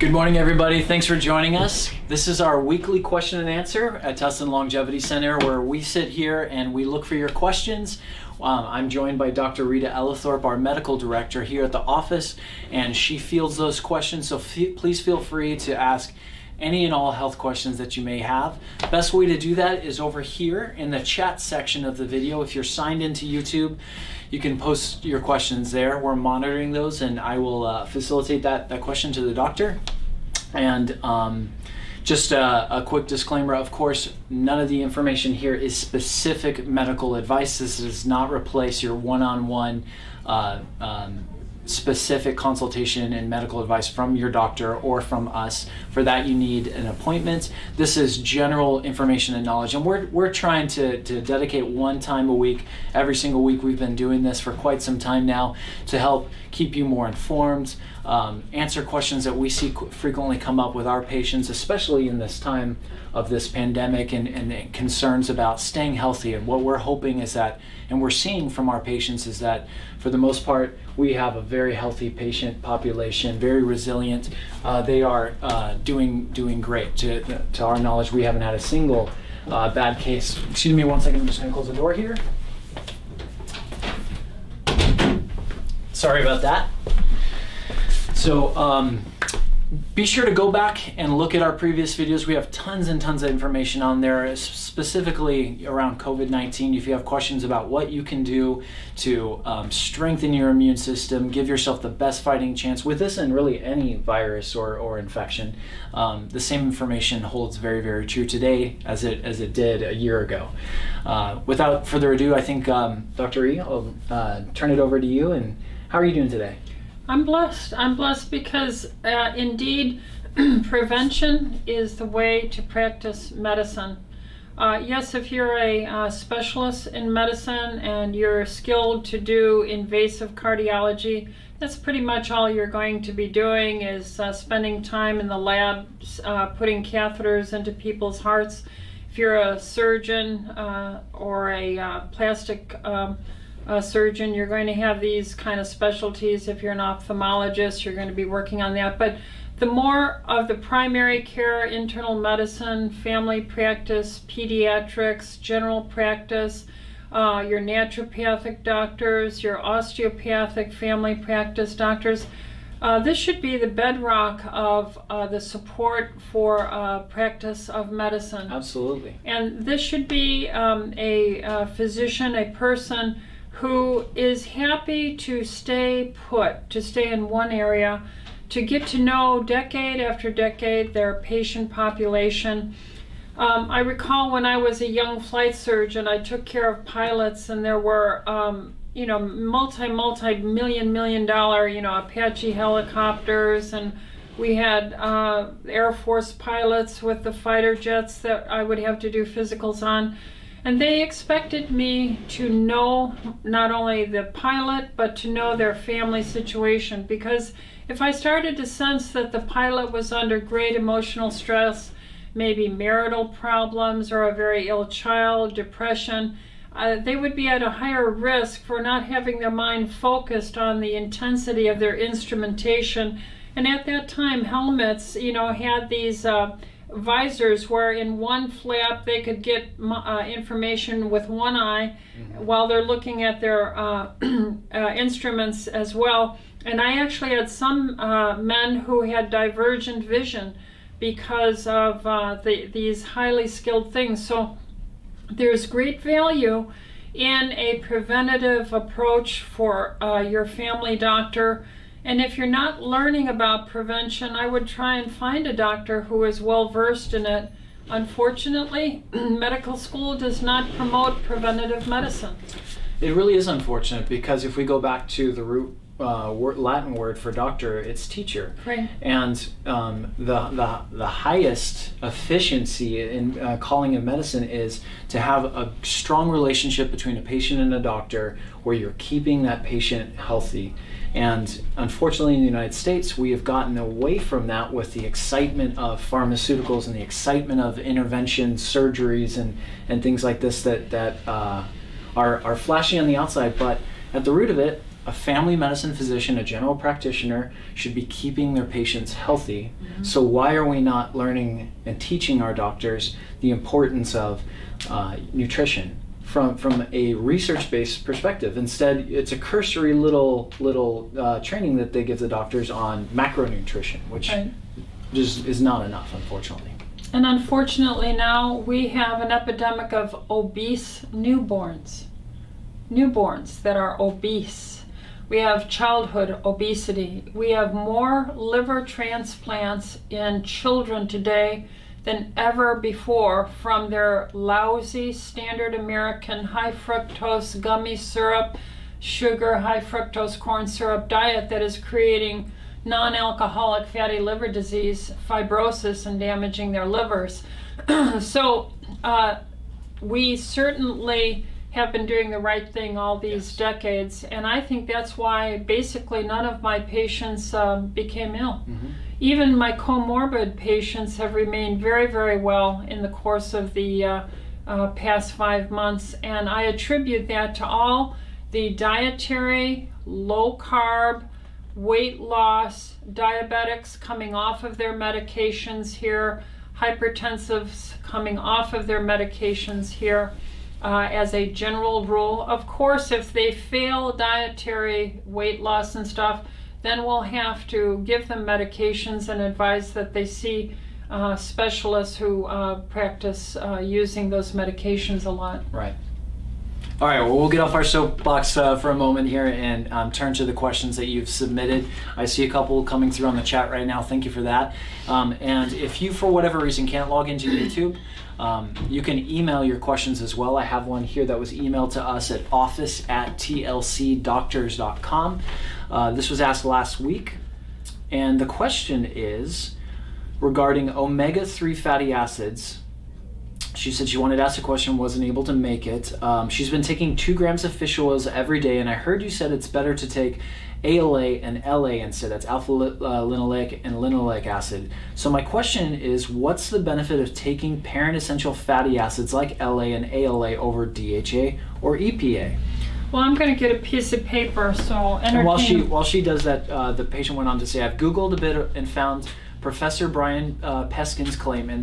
Good morning, everybody. Thanks for joining us. This is our weekly question and answer at Tustin Longevity Center, where we sit here and we look for your questions. I'm joined by Dr. Rita Ellithorpe, our medical director here at the office, and she fields those questions, so please feel free to ask any and all health questions that you may have. Best way to do that is over here in the chat section of the video. If you're signed into YouTube, you can post your questions there. We're monitoring those, and I will facilitate that question to the doctor. And just a quick disclaimer, of course, none of the information here is specific medical advice. This does not replace your one-on-one specific consultation and medical advice from your doctor or from us. For that, you need an appointment. This is general information and knowledge, and we're trying to dedicate one time a week, every single week. We've been doing this for quite some time now to help keep you more informed, answer questions that we see frequently come up with our patients, especially in this time of this pandemic and concerns about staying healthy. And what we're hoping is that, and we're seeing from our patients, is that for the most part, we have a very healthy patient population, very resilient. They are doing great. To our knowledge, we haven't had a single bad case. Excuse me one second, I'm just gonna close the door here. Sorry about that. So be sure to go back and look at our previous videos. We have tons and tons of information on there, specifically around COVID-19. If you have questions about what you can do to strengthen your immune system, give yourself the best fighting chance with this and really any virus or infection, the same information holds very, very true today as it did a year ago. Without further ado, I think Dr. E, I'll turn it over to you. And how are you doing today? I'm blessed. I'm blessed because indeed prevention is the way to practice medicine. Yes, if you're a specialist in medicine and you're skilled to do invasive cardiology, that's pretty much all you're going to be doing is spending time in the lab putting catheters into people's hearts. If you're a surgeon or a plastic surgeon, you're going to have these kind of specialties. If you're an ophthalmologist, you're going to be working on that. But the more of the primary care, internal medicine, family practice, pediatrics, general practice, your naturopathic doctors, your osteopathic family practice doctors, this should be the bedrock of the support for practice of medicine. Absolutely. And this should be a physician, a person who is happy to stay put, to stay in one area, to get to know decade after decade their patient population. I recall when I was a young flight surgeon, I took care of pilots, and there were multi-million dollar Apache helicopters, and we had Air Force pilots with the fighter jets that I would have to do physicals on. And they expected me to know not only the pilot, but to know their family situation. Because if I started to sense that the pilot was under great emotional stress, maybe marital problems or a very ill child, depression, they would be at a higher risk for not having their mind focused on the intensity of their instrumentation. And at that time, helmets, had these visors where in one flap they could get information with one eye while they're looking at their instruments as well. And I actually had some men who had divergent vision because of these highly skilled things. So there's great value in a preventative approach for your family doctor. And if you're not learning about prevention, I would try and find a doctor who is well versed in it. Unfortunately, medical school does not promote preventative medicine. It really is unfortunate, because if we go back to the root Latin word for doctor, it's teacher. Right. And the highest efficiency in calling in medicine is to have a strong relationship between a patient and a doctor, where you're keeping that patient healthy. And unfortunately, in the United States, we have gotten away from that with the excitement of pharmaceuticals and the excitement of intervention surgeries and things like this that are flashy on the outside, but at the root of it, a family medicine physician, a general practitioner, should be keeping their patients healthy. So why are we not learning and teaching our doctors the importance of nutrition from a research-based perspective? Instead, it's a cursory little training that they give the doctors on macronutrition, which Right. just is not enough, unfortunately. And unfortunately now we have an epidemic of obese newborns. Newborns that are obese. We have childhood obesity. We have more liver transplants in children today than ever before from their lousy standard American high fructose gummy syrup, sugar, high fructose corn syrup diet that is creating non-alcoholic fatty liver disease, fibrosis, and damaging their livers. So we certainly have been doing the right thing all these decades, and I think that's why basically none of my patients became ill. Even my comorbid patients have remained very, very well in the course of the past 5 months, and I attribute that to all the dietary, low carb, weight loss, diabetics coming off of their medications here, hypertensives coming off of their medications here as a general rule. Of course, if they fail dietary weight loss and stuff, then we'll have to give them medications and advise that they see specialists who practice using those medications a lot. Right. All right, well, we'll get off our soapbox for a moment here and turn to the questions that you've submitted. I see a couple coming through on the chat right now. Thank you for that. And if you, for whatever reason, can't log into YouTube, you can email your questions as well. I have one here that was emailed to us at office@tlcdoctors.com. This was asked last week, and the question is regarding omega-3 fatty acids. She said she wanted to ask a question, wasn't able to make it. She's been taking 2 grams of fish oils every day, and I heard you said it's better to take ALA and LA instead. That's alpha-linoleic and linoleic acid. So my question is, what's the benefit of taking parent essential fatty acids like LA and ALA over DHA or EPA? Well, I'm going to get a piece of paper, so And entertain. while she does that, the patient went on to say, I've Googled a bit and found Professor Brian Peskin's claim, and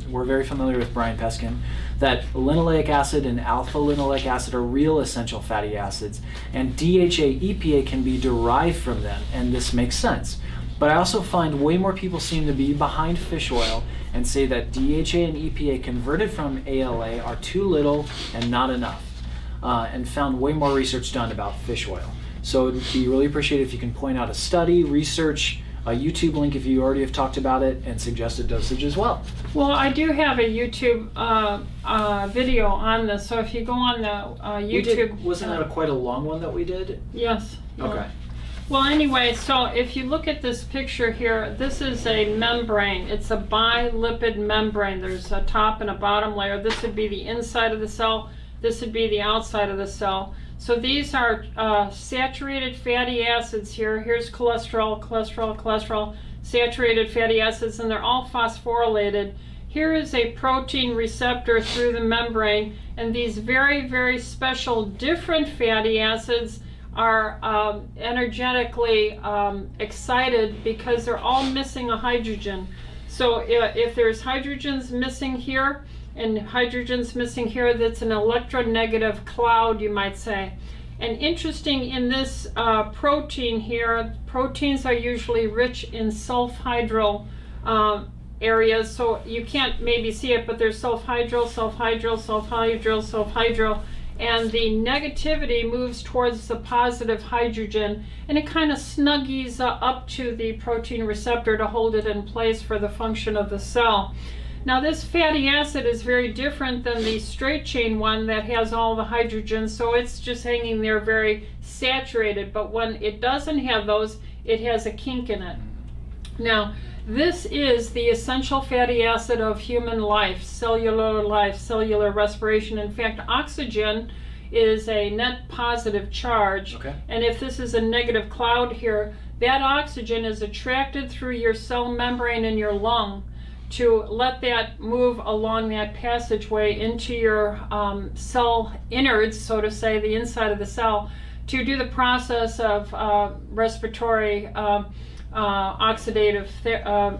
we're very familiar with Brian Peskin, that linoleic acid and alpha-linoleic acid are real essential fatty acids, and DHA, EPA can be derived from them, and this makes sense. But I also find way more people seem to be behind fish oil and say that DHA and EPA converted from ALA are too little and not enough, and found way more research done about fish oil. So it'd be really appreciated if you can point out a study, research, a YouTube link if you already have talked about it, and suggested dosage as well. Well, I do have a YouTube video on this, so if you go on the YouTube... Wasn't that quite a long one that we did? Yes. Okay. Well, anyway, so if you look at this picture here, this is a membrane. It's a bilipid membrane. There's a top and a bottom layer. This would be the inside of the cell. This would be the outside of the cell. So these are saturated fatty acids here. Here's cholesterol, cholesterol, cholesterol, saturated fatty acids, and they're all phosphorylated. Here is a protein receptor through the membrane, and these very, very special different fatty acids are energetically excited because they're all missing a hydrogen. So if there's hydrogens missing here, and hydrogen's missing here, that's an electronegative cloud, you might say. And interesting in this protein here, proteins are usually rich in sulfhydryl areas, so you can't maybe see it, but there's sulfhydryl, sulfhydryl, sulfhydryl, sulfhydryl, and the negativity moves towards the positive hydrogen, and it kind of snuggies up to the protein receptor to hold it in place for the function of the cell. Now this fatty acid is very different than the straight chain one that has all the hydrogens, so it's just hanging there very saturated, but when it doesn't have those, it has a kink in it. Now this is the essential fatty acid of human life, cellular respiration. In fact, oxygen is a net positive charge, and if this is a negative cloud here, that oxygen is attracted through your cell membrane in your lung to let that move along that passageway into your cell innards, so to say, the inside of the cell, to do the process of respiratory oxidative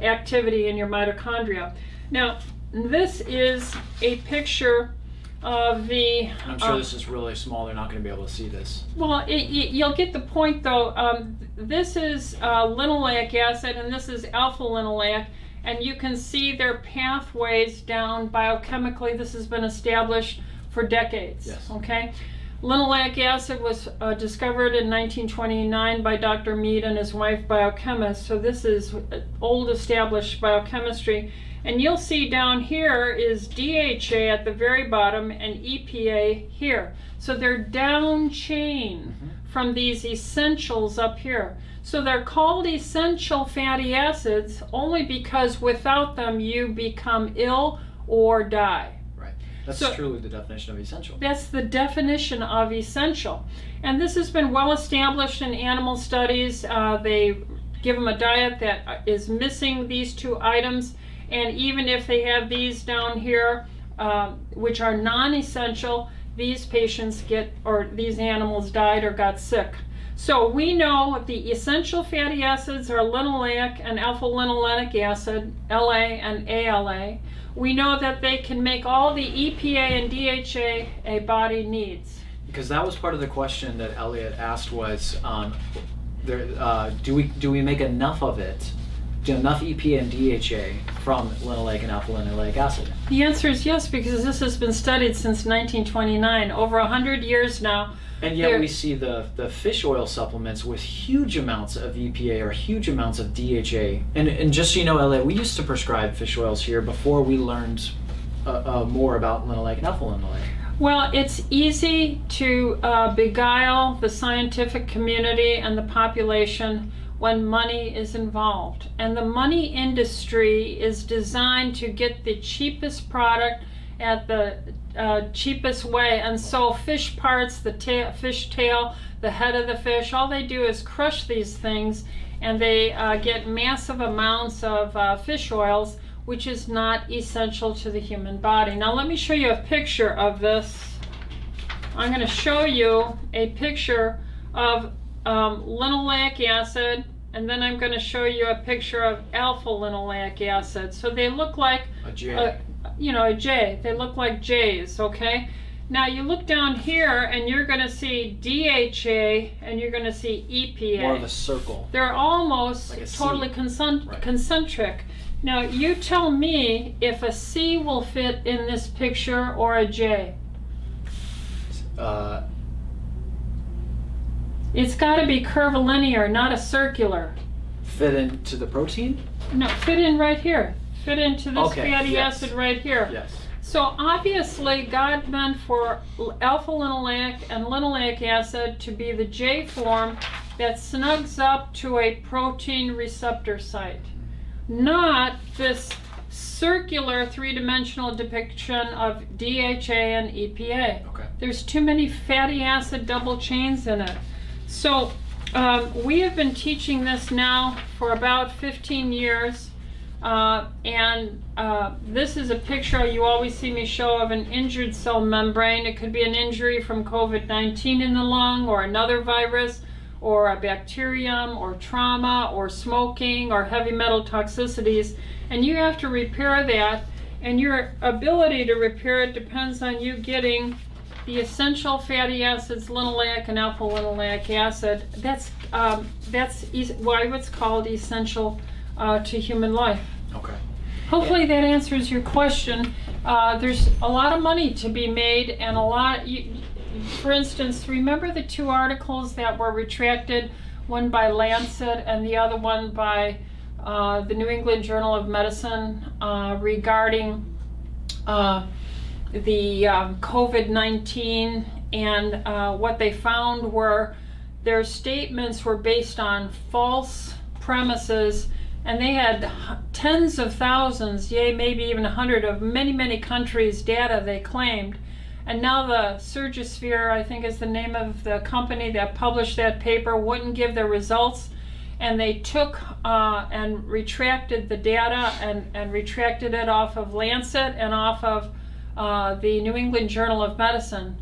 activity in your mitochondria. Now, this is a picture of the... I'm sure this is really small. They're not going to be able to see this. Well, you'll get the point, though. This is linoleic acid, and this is alpha-linoleic, and you can see their pathways down biochemically. This has been established for decades. Yes. Okay? Linoleic acid was discovered in 1929 by Dr. Mead and his wife, biochemists. So this is old established biochemistry. And you'll see down here is DHA at the very bottom and EPA here. So they're down chain from these essentials up here. So they're called essential fatty acids only because without them you become ill or die. That's So- truly the definition of essential. That's the definition of essential. And this has been well established in animal studies. They give them a diet that is missing these two items. And even if they have these down here, which are non-essential, these patients get, or these animals died or got sick. So we know the essential fatty acids are linoleic and alpha-linolenic acid, LA and ALA. We know that they can make all the EPA and DHA a body needs. Because that was part of the question that Elliot asked was, do we make enough of it? Enough EPA and DHA from linoleic and alpha-linoleic acid? The answer is yes, because this has been studied since 1929, over 100 years now. And yet we see the fish oil supplements with huge amounts of EPA or huge amounts of DHA. And just so you know, Elliot, we used to prescribe fish oils here before we learned more about linoleic and alpha-linoleic. Well, it's easy to beguile the scientific community and the population when money is involved. And the money industry is designed to get the cheapest product at the cheapest way. And so fish parts, the fish tail, the head of the fish, all they do is crush these things, and they get massive amounts of fish oils, which is not essential to the human body. Now let me show you a picture of this. I'm going to show you a picture of linoleic acid, and then I'm going to show you a picture of alpha-linoleic acid. So they look like A J. a J. They look like J's, okay? Now you look down here and you're going to see DHA and you're going to see EPA. More of a circle. They're almost Like a C. totally Right. concentric. Now you tell me if a C will fit in this picture or a J. It's got to be curvilinear, not a circular. Fit into the protein? No, fit in right here. Fit into this Okay, fatty yes. acid right here. Yes. So obviously God meant for alpha-linoleic and linoleic acid to be the J form that snugs up to a protein receptor site, not this circular three-dimensional depiction of DHA and EPA. Okay. There's too many fatty acid double chains in it. So we have been teaching this now for about 15 years. This is a picture you always see me show of an injured cell membrane. It could be an injury from COVID-19 in the lung, or another virus, or a bacterium, or trauma, or smoking, or heavy metal toxicities. And you have to repair that, and your ability to repair it depends on you getting the essential fatty acids, linoleic and alpha-linoleic acid. That's why it's called essential to human life. Okay. Hopefully that answers your question. There's a lot of money to be made, and a lot. For instance, remember the two articles that were retracted, one by Lancet and the other one by the New England Journal of Medicine regarding the COVID-19, and what they found were their statements were based on false premises, and they had tens of thousands, yea, maybe even 100 of many countries' data they claimed. And now the Surgisphere, I think is the name of the company that published that paper, wouldn't give their results, and they took and retracted the data and retracted it off of Lancet and off of the New England Journal of Medicine.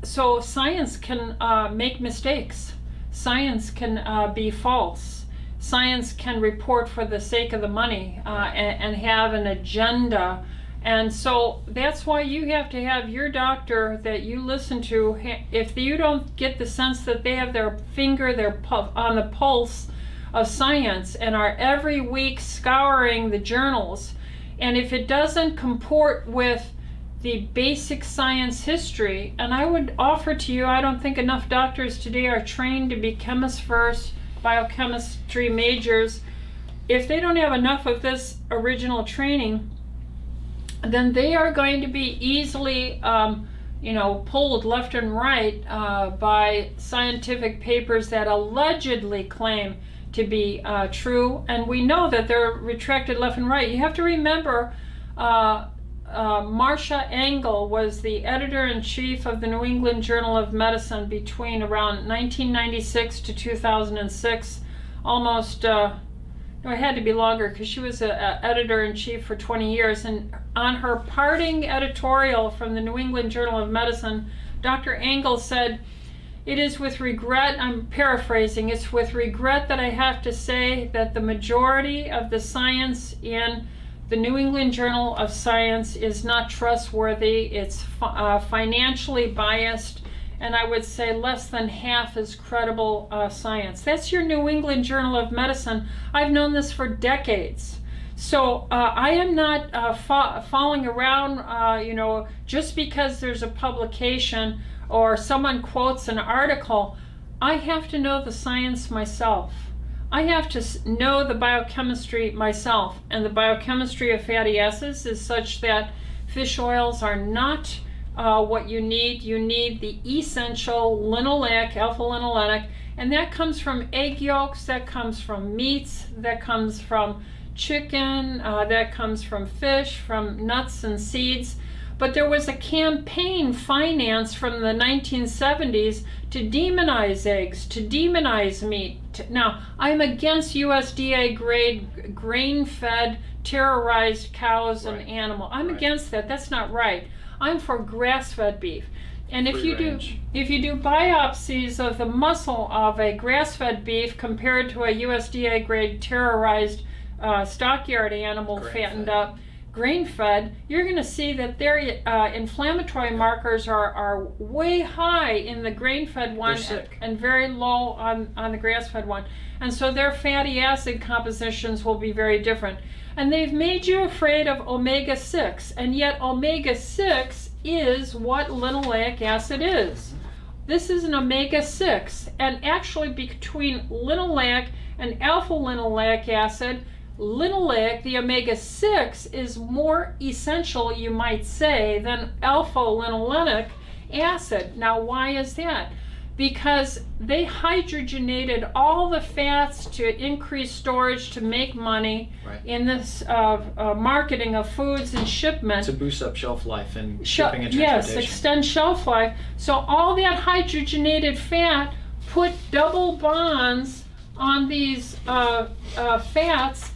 so science can make mistakes. Science can be false. Science can report for the sake of the money and have an agenda. And so that's why you have to have your doctor that you listen to. If you don't get the sense that they have their finger on the pulse of science and are every week scouring the journals, and if it doesn't comport with the basic science history, and I would offer to you, I don't think enough doctors today are trained to be chemists first, biochemistry majors. If they don't have enough of this original training, then they are going to be easily pulled left and right by scientific papers that allegedly claim to be true, and we know that they're retracted left and right. You have to remember Marcia Engel was the editor-in-chief of the New England Journal of Medicine between around 1996 to 2006, almost no, it had to be longer because she was an editor-in-chief for 20 years. And on her parting editorial from the New England Journal of Medicine, Dr. Engel said, "It is with regret," I'm paraphrasing, "it's with regret that I have to say that the majority of the science in the New England Journal of Science is not trustworthy. It's financially biased, and I would say less than half is credible science." That's your New England Journal of Medicine. I've known this for decades. So I am not following around, just because there's a publication or someone quotes an article. I have to know the science myself. I have to know the biochemistry myself. And the biochemistry of fatty acids is such that fish oils are not what you need. You need the essential linoleic, alpha-linolenic, and that comes from egg yolks, that comes from meats, that comes from chicken, that comes from fish, from nuts and seeds. But there was a campaign financed from the 1970s to demonize eggs, to demonize meat. Now, I'm against USDA grade grain-fed, terrorized cows and animals. I'm against that. That's not right. I'm for grass-fed beef. And if you do biopsies of the muscle of a grass-fed beef compared to a USDA grade terrorized stockyard animal fattened up, grain-fed, you're going to see that their inflammatory markers are way high in the grain-fed one and very low on the grass-fed one. And so their fatty acid compositions will be very different. And they've made you afraid of omega-6, and yet omega-6 is what linoleic acid is. This is an omega-6, and actually between linoleic and alpha-linoleic acid, linoleic, the omega-6, is more essential, you might say, than alpha-linolenic acid. Now, why is that? Because they hydrogenated all the fats to increase storage to make money in this marketing of foods and shipment. To boost up shelf life and shipping and transportation. Yes, extend shelf life. So all that hydrogenated fat put double bonds on these fats.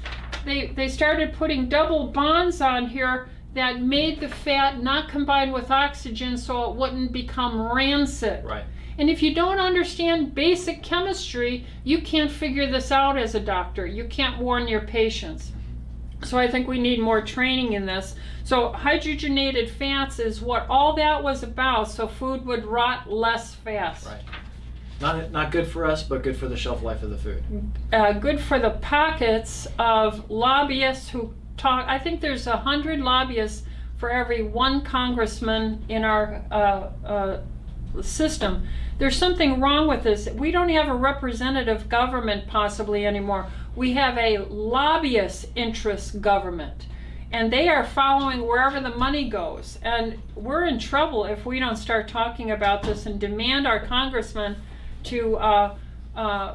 They started putting double bonds on here that made the fat not combine with oxygen so it wouldn't become rancid. Right. And if you don't understand basic chemistry, you can't figure this out as a doctor. You can't warn your patients. So I think we need more training in this. So hydrogenated fats is what all that was about, so food would rot less fast. Right. Not good for us, but good for the shelf life of the food. Good for the pockets of lobbyists who talk. I think there's 100 lobbyists for every one congressman in our system. There's something wrong with this. We don't have a representative government possibly anymore. We have a lobbyist interest government, and they are following wherever the money goes. And we're in trouble if we don't start talking about this and demand our congressmen to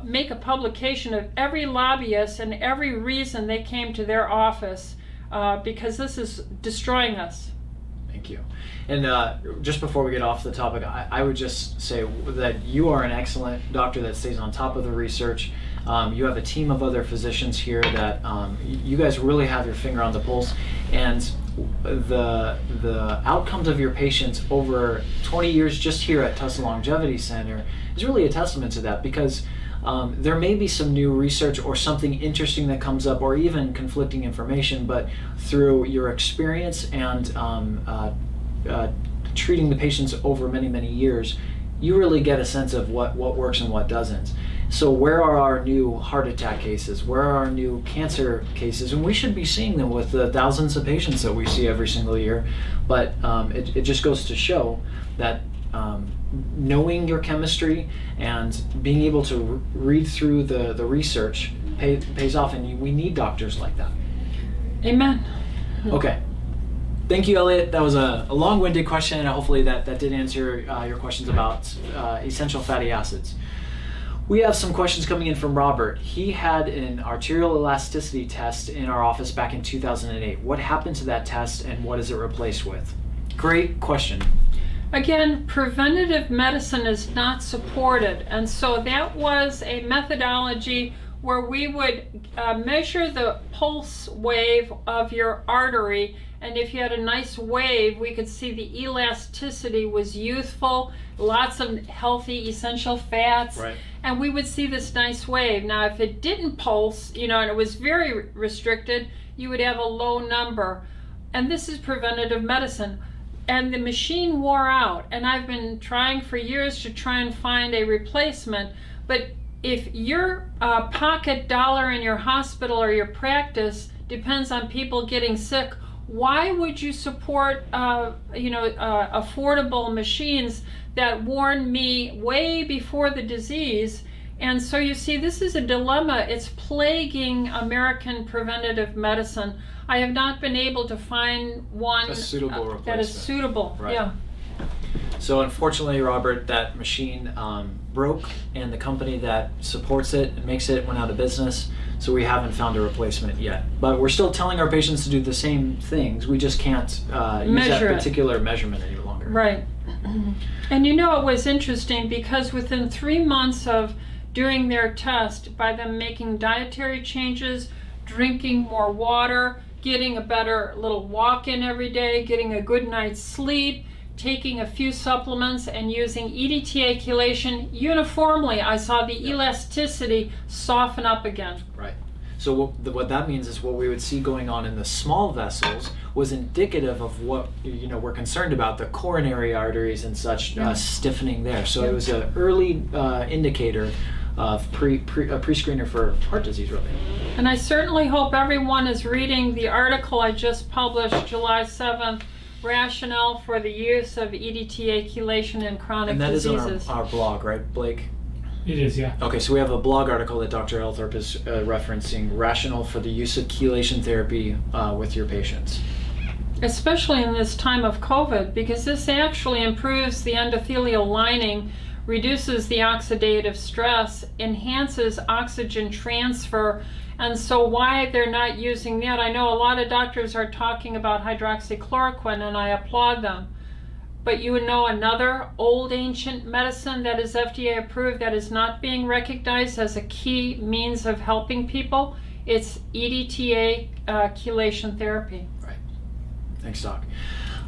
make a publication of every lobbyist and every reason they came to their office, because this is destroying us. Thank you. And just before we get off the topic, I would just say that you are an excellent doctor that stays on top of the research. You have a team of other physicians here that you guys really have your finger on the pulse. And the outcomes of your patients over 20 years just here at Tussa Longevity Center is really a testament to that, because there may be some new research or something interesting that comes up, or even conflicting information, but through your experience and treating the patients over many, many years, you really get a sense of what works and what doesn't. So where are our new heart attack cases? Where are our new cancer cases? And we should be seeing them with the thousands of patients that we see every single year. But it just goes to show that knowing your chemistry and being able to read through the research pays off, and we need doctors like that. Amen. Okay. Thank you, Elliot. That was a long-winded question, and hopefully that did answer your questions about essential fatty acids. We have some questions coming in from Robert. He had an arterial elasticity test in our office back in 2008. What happened to that test, and what is it replaced with? Great question. Again, preventative medicine is not supported, and so that was a methodology where we would measure the pulse wave of your artery, and if you had a nice wave, we could see the elasticity was youthful, lots of healthy essential fats, Right. and we would see this nice wave. Now, if it didn't pulse, and it was very restricted, you would have a low number, and this is preventative medicine. And the machine wore out, and I've been trying for years to try and find a replacement, but if your pocket dollar in your hospital or your practice depends on people getting sick, why would you support affordable machines that warned me way before the disease? And so you see, this is a dilemma. It's plaguing American preventative medicine. I have not been able to find one A suitable replacement. that is suitable. Right. Yeah. So unfortunately, Robert, that machine broke, and the company that supports it and makes it went out of business. So we haven't found a replacement yet. But we're still telling our patients to do the same things. We just can't use Measure that it. particular measurement any longer. Right. And it was interesting because within 3 months of doing their test, by them making dietary changes, drinking more water, getting a better little walk in every day, getting a good night's sleep, taking a few supplements, and using EDTA chelation uniformly, I saw the elasticity soften up again. Right. So what that means is what we would see going on in the small vessels was indicative of what we're concerned about, the coronary arteries and such stiffening there. So it was an early indicator of a pre-screener for heart disease, really. And I certainly hope everyone is reading the article I just published July 7th, Rationale for the Use of EDTA Chelation in Chronic And that Diseases. is on our blog, right, Blake? It is, yeah. Okay, so we have a blog article that Dr. Elthorpe is referencing, Rationale for the Use of Chelation Therapy with your patients. Especially in this time of COVID, because this actually improves the endothelial lining, reduces the oxidative stress, enhances oxygen transfer, and so why they're not using that, I know a lot of doctors are talking about hydroxychloroquine, and I applaud them. But you would know another old ancient medicine that is FDA approved that is not being recognized as a key means of helping people? It's EDTA chelation therapy. Right. Thanks, Doc.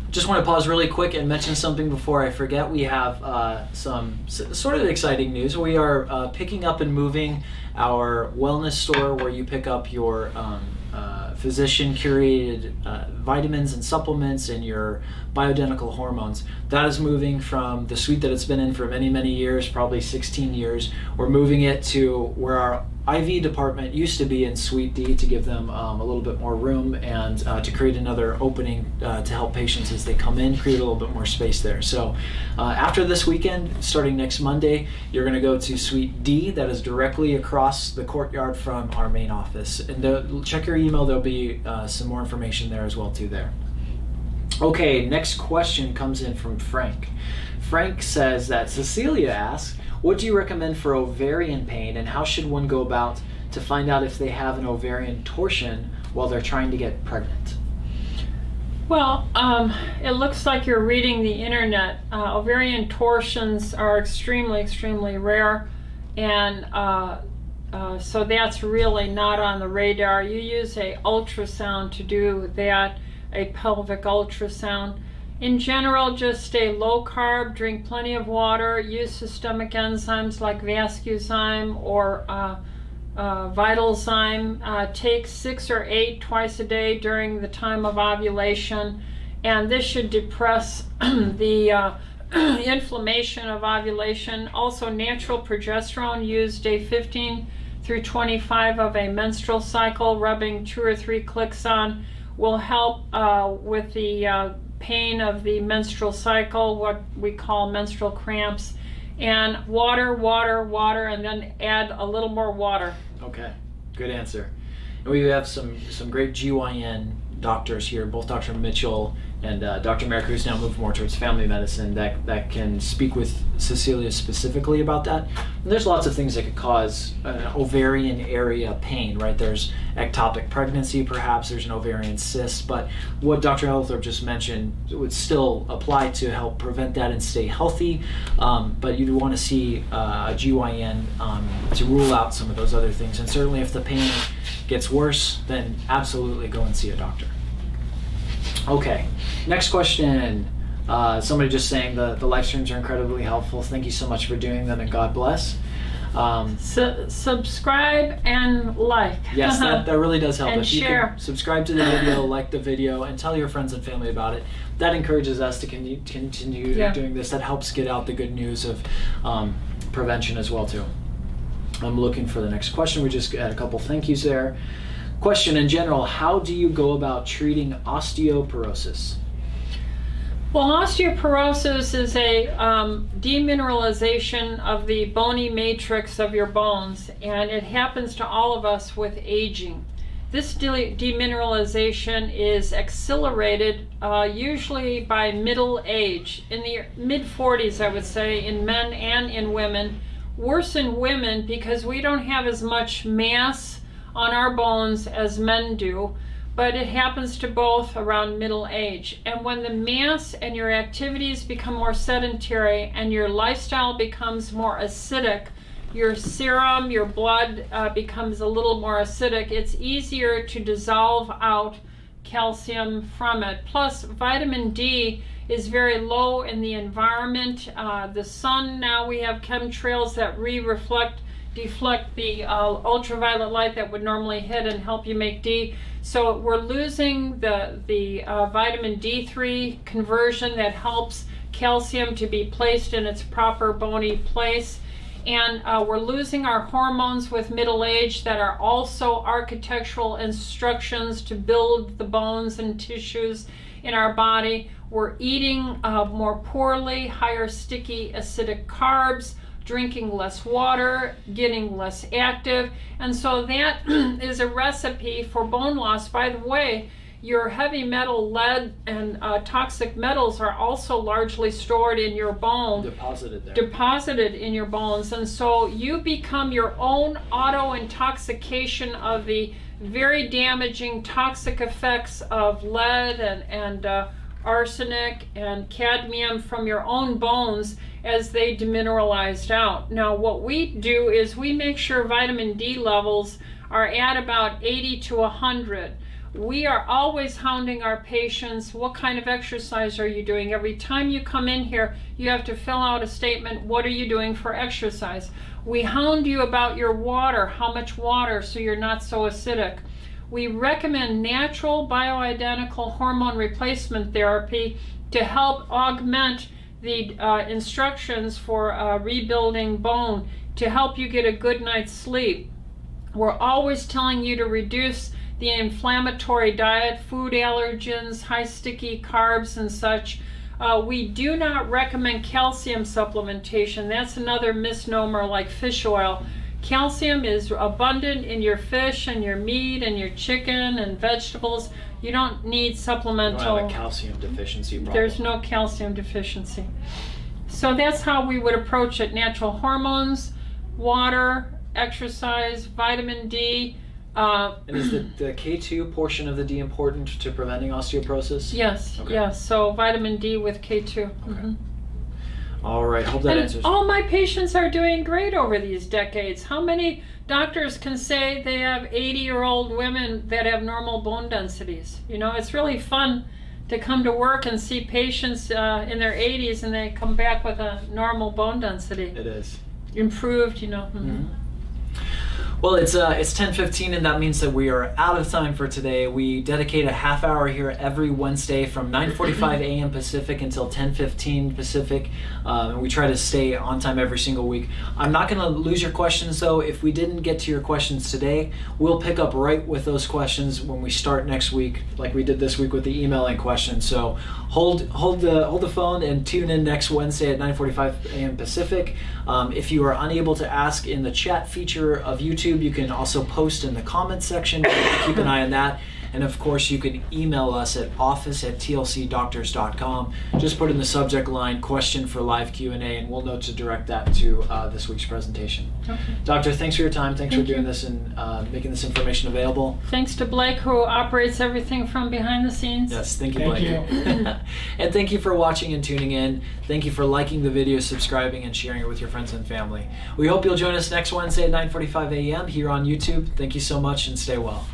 Just want to pause really quick and mention something before I forget. We have some sort of exciting news. We are picking up and moving our wellness store where you pick up your physician-curated vitamins and supplements and your bioidentical hormones. That is moving from the suite that it's been in for many, many years, probably 16 years. We're moving it to where our IV department used to be in Suite D to give them a little bit more room and to create another opening to help patients as they come in, create a little bit more space there. So after this weekend, starting next Monday, you're going to go to Suite D that is directly across the courtyard from our main office. And check your email, there'll be some more information there as well too there. Okay, next question comes in from Frank. Frank says that Cecilia asks, what do you recommend for ovarian pain, and how should one go about to find out if they have an ovarian torsion while they're trying to get pregnant? Well, it looks like you're reading the internet. Ovarian torsions are extremely, extremely rare, and so that's really not on the radar. You use a ultrasound to do that, a pelvic ultrasound. In general, just stay low carb, drink plenty of water, use systemic enzymes like Vascuzyme or Vitalzyme. Take 6 or 8 twice a day during the time of ovulation, and this should depress the inflammation of ovulation. Also, natural progesterone used day 15 through 25 of a menstrual cycle, rubbing 2 or 3 clicks on, will help with the pain of the menstrual cycle, what we call menstrual cramps. And water, water, water, and then add a little more water. Okay, good answer. And we have some great GYN doctors here, both Dr. Mitchell and Dr. Merrick, who's now moved more towards family medicine, that can speak with Cecilia specifically about that. And there's lots of things that could cause ovarian area pain, right? There's ectopic pregnancy, perhaps there's an ovarian cyst, but what Dr. Ellithorpe just mentioned would still apply to help prevent that and stay healthy, but you'd want to see a GYN to rule out some of those other things. And certainly if the pain gets worse, then absolutely go and see a doctor. Okay, next question. Somebody just saying the live streams are incredibly helpful. Thank you so much for doing them, and God bless. Subscribe and like. Yes, that really does help. And If you share. can subscribe to the video, like the video, and tell your friends and family about it. That encourages us to continue doing this. That helps get out the good news of prevention as well too. I'm looking for the next question. We just had a couple thank yous there. Question in general, how do you go about treating osteoporosis? Well, osteoporosis is a demineralization of the bony matrix of your bones, and it happens to all of us with aging. This demineralization is accelerated usually by middle age, in the mid-40s, I would say, in men and in women. Worse in women because we don't have as much mass on our bones as men do, but it happens to both around middle age. And when the mass and your activities become more sedentary and your lifestyle becomes more acidic, your serum, your blood becomes a little more acidic, it's easier to dissolve out calcium from it. Plus, vitamin D is very low in the environment. The sun, now we have chemtrails that deflect the ultraviolet light that would normally hit and help you make D. So we're losing the vitamin D3 conversion that helps calcium to be placed in its proper bony place. And we're losing our hormones with middle age that are also architectural instructions to build the bones and tissues in our body. We're eating more poorly, higher sticky acidic carbs, drinking less water, getting less active, and so that is a recipe for bone loss. By the way, your heavy metal, lead, and toxic metals are also largely stored in your bone. Deposited in your bones, and so you become your own auto-intoxication of the very damaging toxic effects of lead and arsenic and cadmium from your own bones as they demineralized out. Now what we do is we make sure vitamin D levels are at about 80 to 100. We are always hounding our patients, what kind of exercise are you doing? Every time you come in here, you have to fill out a statement, what are you doing for exercise? We hound you about your water, how much water, so you're not so acidic. We recommend natural bioidentical hormone replacement therapy to help augment the instructions for rebuilding bone, to help you get a good night's sleep. We're always telling you to reduce the inflammatory diet, food allergens, high sticky carbs and such. We do not recommend calcium supplementation. That's another misnomer, like fish oil. Calcium is abundant in your fish and your meat and your chicken and vegetables. You don't need supplemental. You don't have a calcium deficiency problem. There's no calcium deficiency. So that's how we would approach it. Natural hormones, water, exercise, vitamin D. And is the K2 portion of the D important to preventing osteoporosis? Yes, okay. Yes. So vitamin D with K2. Okay. Mm-hmm. All right. Hope that And answers. all my patients are doing great over these decades. How many doctors can say they have 80-year-old women that have normal bone densities? You know, it's really fun to come to work and see patients in their 80s and they come back with a normal bone density. It is. Improved, you know. Mm-hmm. Well, it's 10:15, and that means that we are out of time for today. We dedicate a half hour here every Wednesday from 9:45 a.m. Pacific until 10:15 Pacific, and we try to stay on time every single week. I'm not going to lose your questions, though. If we didn't get to your questions today, we'll pick up right with those questions when we start next week, like we did this week with the emailing questions. So hold the phone and tune in next Wednesday at 9:45 a.m. Pacific. If you are unable to ask in the chat feature of YouTube, you can also post in the comments section. Keep an eye on that. And of course, you can email us at office@tlcdoctors.com. Just put in the subject line "question for live Q&A," and we'll note to direct that to this week's presentation. Okay. Doctor, thanks for your time. Thanks Thank for doing you. this and making this information available. Thanks to Blake, who operates everything from behind the scenes. Yes, thank you, Thank Blake. you. And thank you for watching and tuning in. Thank you for liking the video, subscribing, and sharing it with your friends and family. We hope you'll join us next Wednesday at 9:45 a.m. here on YouTube. Thank you so much and stay well.